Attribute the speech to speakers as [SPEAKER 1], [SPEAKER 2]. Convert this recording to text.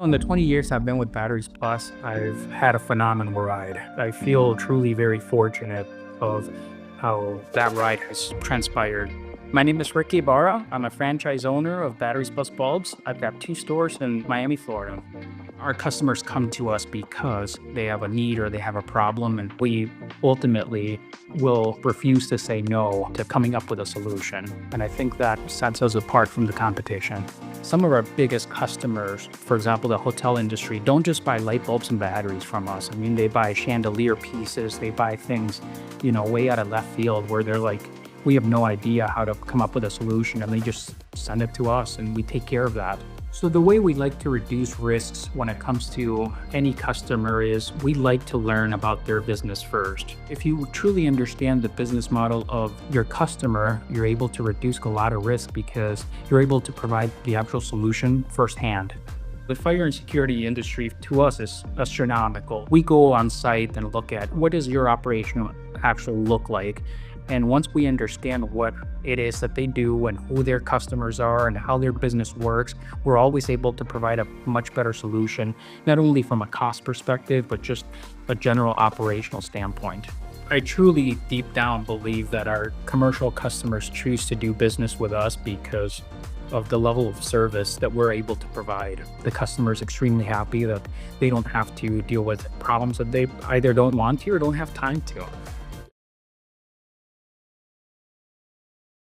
[SPEAKER 1] In the 20 years I've been with Batteries Plus, I've had a phenomenal ride. I feel truly very fortunate of how that ride has transpired. My name is Ricky Barra. I'm a franchise owner of Batteries Plus Bulbs. I've got 2 stores in Miami, Florida. Our customers come to us because they have a need or they have a problem, and we ultimately will refuse to say no to coming up with a solution. And I think that sets us apart from the competition. Some of our biggest customers, for example, the hotel industry, don't just buy light bulbs and batteries from us. I mean, they buy chandelier pieces, they buy things, way out of left field where they're like, we have no idea how to come up with a solution, and they just send it to us and we take care of that. So the way we like to reduce risks when it comes to any customer is we like to learn about their business first. If you truly understand the business model of your customer, you're able to reduce a lot of risk because you're able to provide the actual solution firsthand. The fire and security industry to us is astronomical. We go on site and look at what does your operation actually look like. And once we understand what it is that they do and who their customers are and how their business works, we're always able to provide a much better solution, not only from a cost perspective, but just a general operational standpoint. I truly deep down believe that our commercial customers choose to do business with us because of the level of service that we're able to provide. The customer is extremely happy that they don't have to deal with problems that they either don't want to or don't have time to.